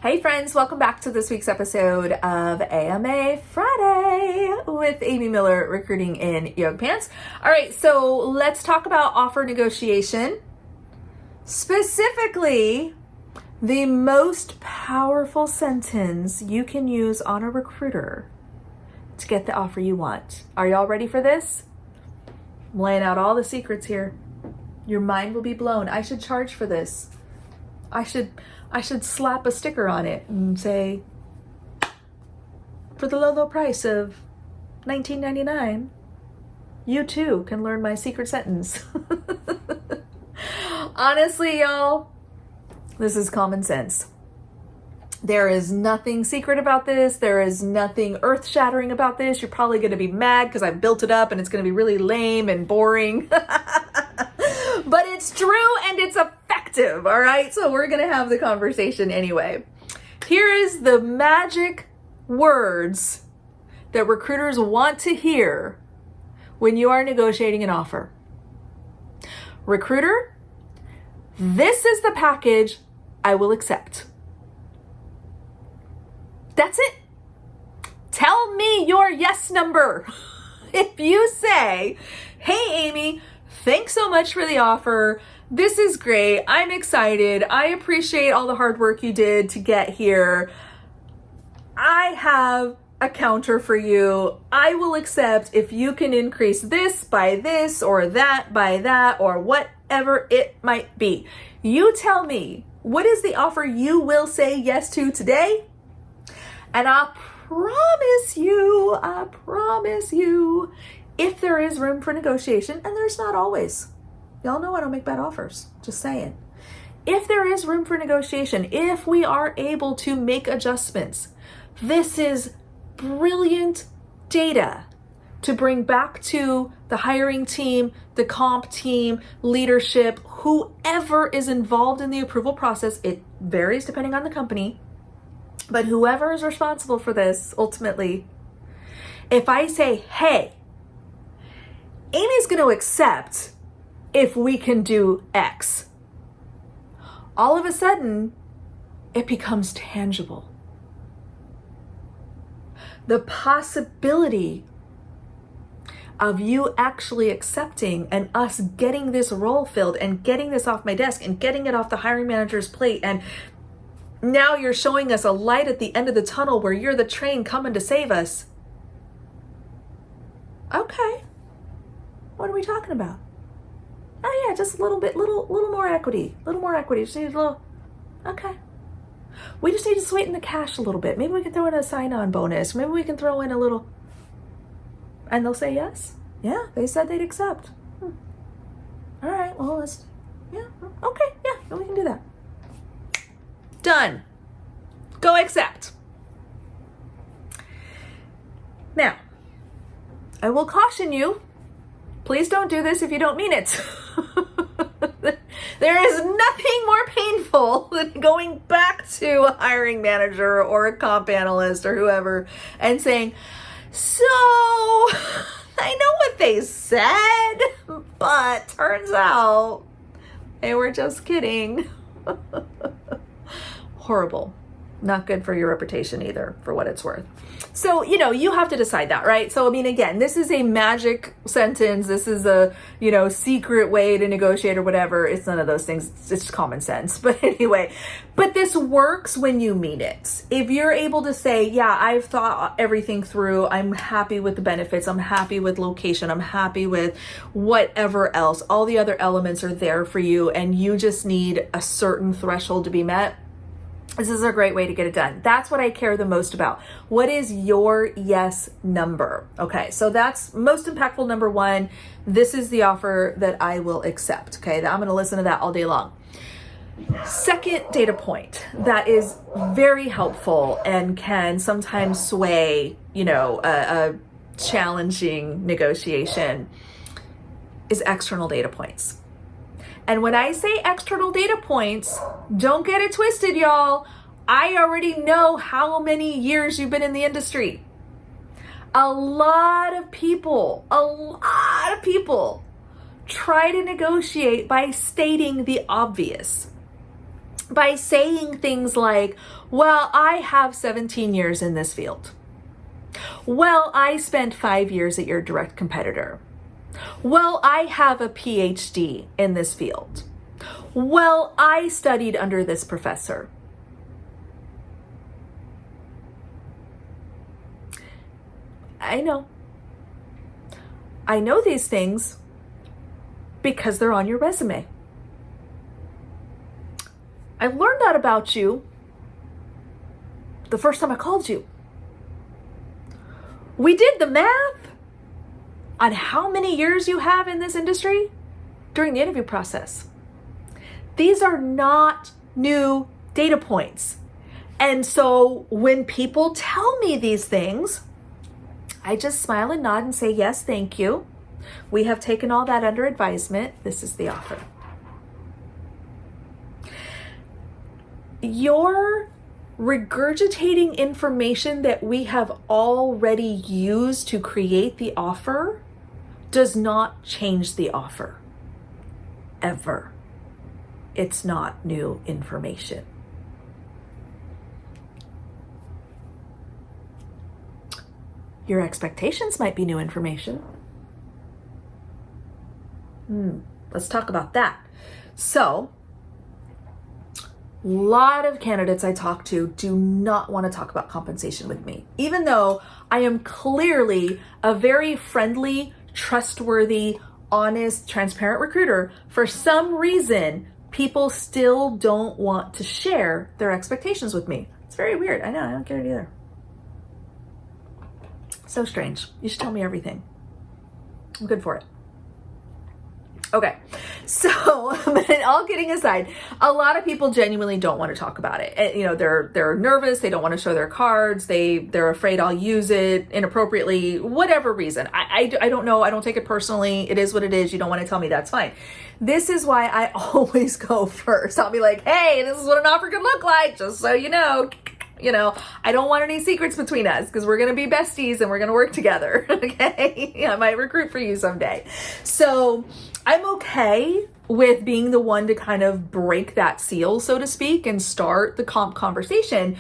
Hey friends, welcome back to this week's episode of AMA Friday with Amy Miller, recruiting in yoga pants. All right, so let's talk about offer negotiation. Specifically, the most powerful sentence you can use on a recruiter to get the offer you want. Are y'all ready for this? I'm laying out all the secrets here. Your mind will be blown. I should charge for this. I should slap a sticker on it and say, for the low price of $19.99, you too can learn my secret sentence. Honestly, y'all, this is common sense. There is nothing secret about this. There is nothing earth-shattering about this. You're probably going to be mad because I built it up and it's going to be really lame and boring. But it's true and it's effective, all right? So we're going to have the conversation anyway. Here is the magic words that recruiters want to hear when you are negotiating an offer. Recruiter, this is the package I will accept. That's it. Tell me your yes number. If you say, hey, Amy, thanks so much for the offer. This is great. I'm excited. I appreciate all the hard work you did to get here. I have a counter for you. I will accept if you can increase this by this or that by that or whatever it might be. You tell me, what is the offer you will say yes to today? And I promise you, if there is room for negotiation, and there's not always. Y'all know I don't make bad offers, just saying. If there is room for negotiation, if we are able to make adjustments, this is brilliant data to bring back to the hiring team, the comp team, leadership, whoever is involved in the approval process. It varies depending on the company, but whoever is responsible for this, ultimately, if I say, hey, Amy's going to accept if we can do X, all of a sudden, it becomes tangible. The possibility of you actually accepting and us getting this role filled and getting this off my desk and getting it off the hiring manager's plate, and now you're showing us a light at the end of the tunnel where you're the train coming to save us. Okay. What are we talking about? Oh yeah, just a little more equity. Just need a little, okay. We just need to sweeten the cash a little bit. Maybe we can throw in a sign-on bonus. Maybe we can throw in a little, and they'll say yes. Yeah, they said they'd accept. All right, well, okay, yeah, we can do that. Done. Go accept. Now, I will caution you, please don't do this if you don't mean it. There is nothing more painful than going back to a hiring manager or a comp analyst or whoever and saying, so I know what they said, but turns out they were just kidding. Horrible. Not good for your reputation either, for what it's worth. So, you have to decide that, right? So, again, this is a magic sentence. This is a, secret way to negotiate or whatever. It's none of those things. It's just common sense. But anyway, this works when you mean it. If you're able to say, yeah, I've thought everything through. I'm happy with the benefits. I'm happy with location. I'm happy with whatever else. All the other elements are there for you, and you just need a certain threshold to be met. This is a great way to get it done. That's what I care the most about. What is your yes number? Okay, so that's most impactful number one. This is the offer that I will accept. Okay, I'm going to listen to that all day long. Second data point that is very helpful and can sometimes sway, a challenging negotiation is external data points. And when I say external data points, don't get it twisted, y'all. I already know how many years you've been in the industry. A lot of people try to negotiate by stating the obvious. by saying things like, well, I have 17 years in this field. Well, I spent 5 years at your direct competitor. Well, I have a PhD in this field. Well, I studied under this professor. I know. I know these things because they're on your resume. I learned that about you the first time I called you. We did the math on how many years you have in this industry during the interview process. These are not new data points. And so when people tell me these things, I just smile and nod and say, yes, thank you. We have taken all that under advisement. This is the offer. You're regurgitating information that we have already used to create the offer does not change the offer. Ever. It's not new information. Your expectations might be new information. Let's talk about that. So, a lot of candidates I talk to do not want to talk about compensation with me, even though I am clearly a very friendly, trustworthy, honest, transparent recruiter. For some reason, people still don't want to share their expectations with me. It's very weird. I know, I don't get it either. So strange. You should tell me everything. I'm good for it. Okay, so all kidding aside, a lot of people genuinely don't want to talk about it. And, you know, they're nervous. They don't want to show their cards. They're afraid I'll use it inappropriately, whatever reason. I don't know. I don't take it personally. It is what it is. You don't want to tell me, that's fine. This is why I always go first. I'll be like, hey, this is what an offer could look like, just so you know. You know, I don't want any secrets between us because we're going to be besties and we're going to work together. Okay. I might recruit for you someday. So I'm okay with being the one to kind of break that seal, so to speak, and start the comp conversation.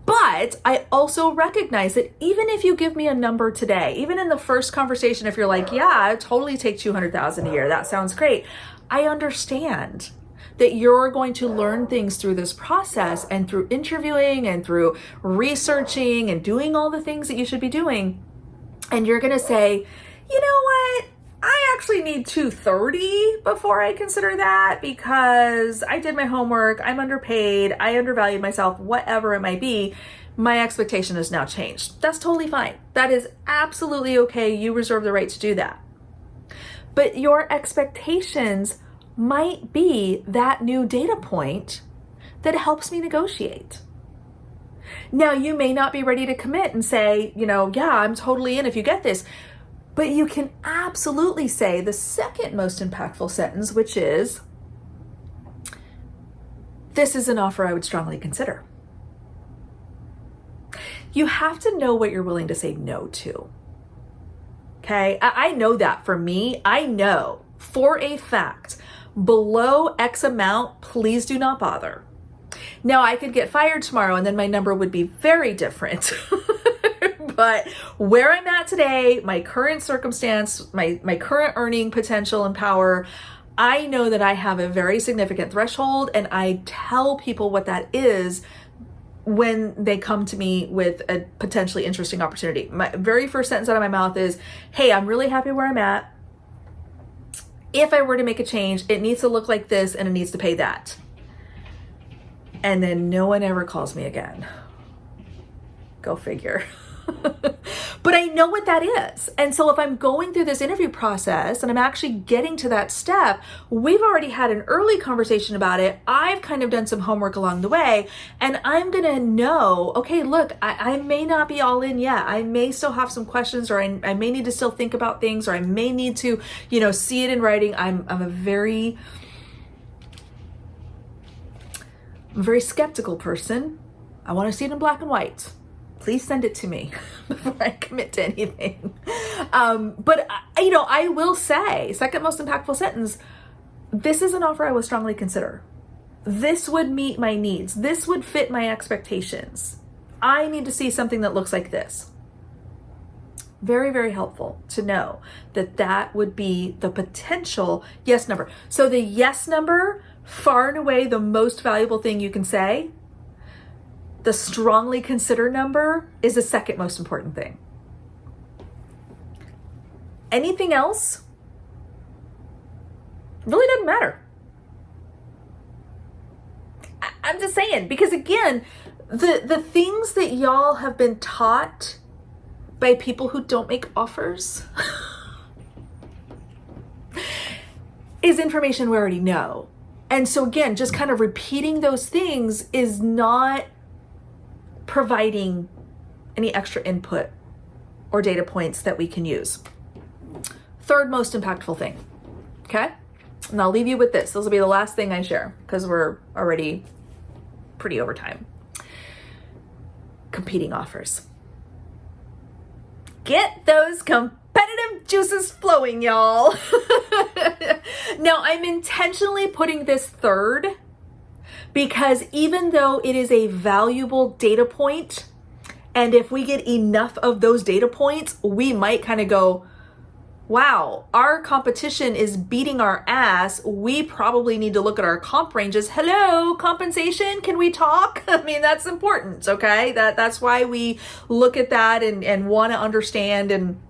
But I also recognize that even if you give me a number today, even in the first conversation, if you're like, yeah, I totally take $200,000 a year, that sounds great. I understand that you're going to learn things through this process and through interviewing and through researching and doing all the things that you should be doing. And you're going to say, you know what? I actually need 230 before I consider that because I did my homework, I'm underpaid, I undervalued myself, whatever it might be. My expectation has now changed. That's totally fine. That is absolutely okay. You reserve the right to do that. But your expectations might be that new data point that helps me negotiate. Now, you may not be ready to commit and say, you know, yeah, I'm totally in if you get this. But you can absolutely say the second most impactful sentence, which is, this is an offer I would strongly consider. You have to know what you're willing to say no to. Okay, I know that for me. I know for a fact, below X amount, please do not bother. Now, I could get fired tomorrow and then my number would be very different. But where I'm at today, my current circumstance, my current earning potential and power, I know that I have a very significant threshold, and I tell people what that is when they come to me with a potentially interesting opportunity. My very first sentence out of my mouth is, hey, I'm really happy where I'm at. If I were to make a change, it needs to look like this and it needs to pay that. And then no one ever calls me again. Go figure. But I know what that is. And so if I'm going through this interview process and I'm actually getting to that step, we've already had an early conversation about it. I've kind of done some homework along the way, and I'm going to know, okay, look, I may not be all in yet. I may still have some questions, or I may need to still think about things, or I may need to, see it in writing. I'm a very skeptical person. I want to see it in black and white. Please send it to me before I commit to anything. But I will say, second most impactful sentence, this is an offer I would strongly consider. this would meet my needs. This would fit my expectations. I need to see something that looks like this. Very, very helpful to know that that would be the potential yes number. So the yes number, far and away the most valuable thing you can say. The strongly consider number is the second most important thing. Anything else really doesn't matter. I'm just saying, because again, the things that y'all have been taught by people who don't make offers is information we already know. And so again, just kind of repeating those things is not providing any extra input or data points that we can use. Third most impactful thing, okay? And I'll leave you with this. This will be the last thing I share because we're already pretty over time. Competing offers. Get those competitive juices flowing, y'all. Now, I'm intentionally putting this third because even though it is a valuable data point, and if we get enough of those data points, we might kind of go, wow, our competition is beating our ass. We probably need to look at our comp ranges. Hello, compensation, can we talk? I mean, that's important, okay? That's why we look at that and want to understand and,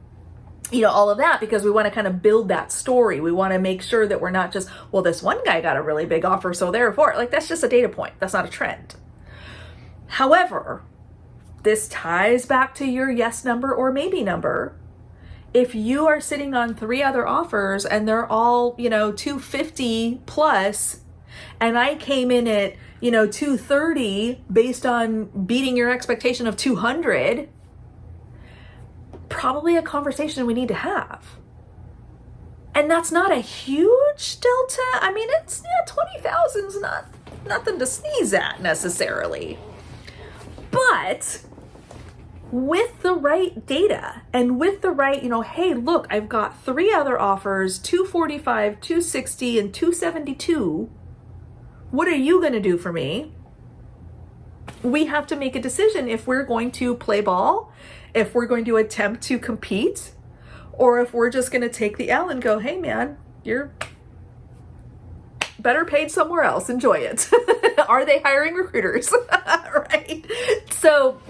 you know, all of that, because we want to kind of build that story. We want to make sure that we're not just, well, this one guy got a really big offer, so therefore, like, that's just a data point. That's not a trend. However, this ties back to your yes number or maybe number. If you are sitting on 3 other offers and they're all, you know, 250 plus, and I came in at, you know, 230 based on beating your expectation of 200, probably a conversation we need to have. And that's not a huge delta. I mean, it's, yeah, 20,000 is not nothing to sneeze at necessarily. But with the right data and with the right, you know, hey, look, I've got 3 other offers, 245, 260, and 272. What are you going to do for me? We have to make a decision if we're going to play ball, if we're going to attempt to compete, or if we're just going to take the L and go, hey man, you're better paid somewhere else. Enjoy it. Are they hiring recruiters? Right? So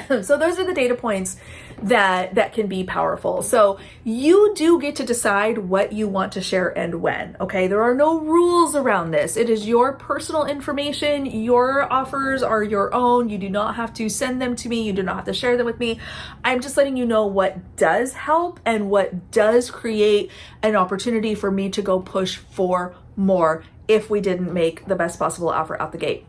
those are the data points that can be powerful. So you do get to decide what you want to share and when, okay? There are no rules around this. It is your personal information. Your offers are your own. You do not have to send them to me. You do not have to share them with me. I'm just letting you know what does help and what does create an opportunity for me to go push for more if we didn't make the best possible offer out the gate.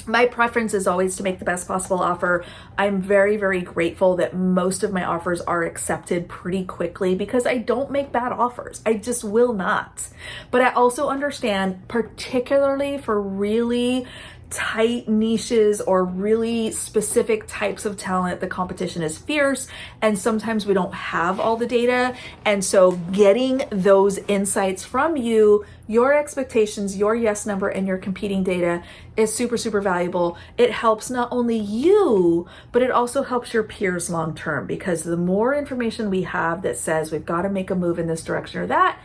My preference is always to make the best possible offer. I'm very, very grateful that most of my offers are accepted pretty quickly because I don't make bad offers. I just will not. But I also understand, particularly for really tight niches or really specific types of talent, the competition is fierce and sometimes we don't have all the data. And so getting those insights from you, your expectations, your yes number, and your competing data is super, super valuable. It helps not only you, but it also helps your peers long term, because the more information we have that says we've got to make a move in this direction or that,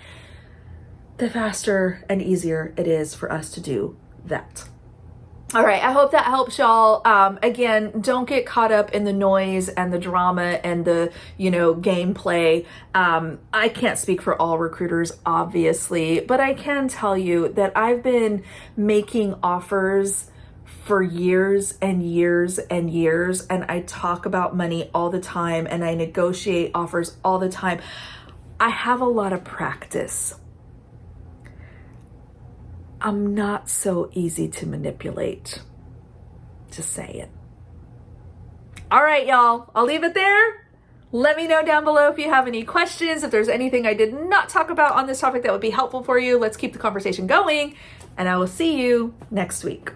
the faster and easier it is for us to do that. All right, I hope that helps y'all. Again, don't get caught up in the noise and the drama and the, you know, gameplay. I can't speak for all recruiters, obviously, but I can tell you that I've been making offers for years and years and years, and I talk about money all the time and I negotiate offers all the time. I have a lot of practice. I'm not so easy to manipulate. Just say it. All right, y'all, I'll leave it there. Let me know down below if you have any questions, if there's anything I did not talk about on this topic that would be helpful for you. Let's keep the conversation going, and I will see you next week.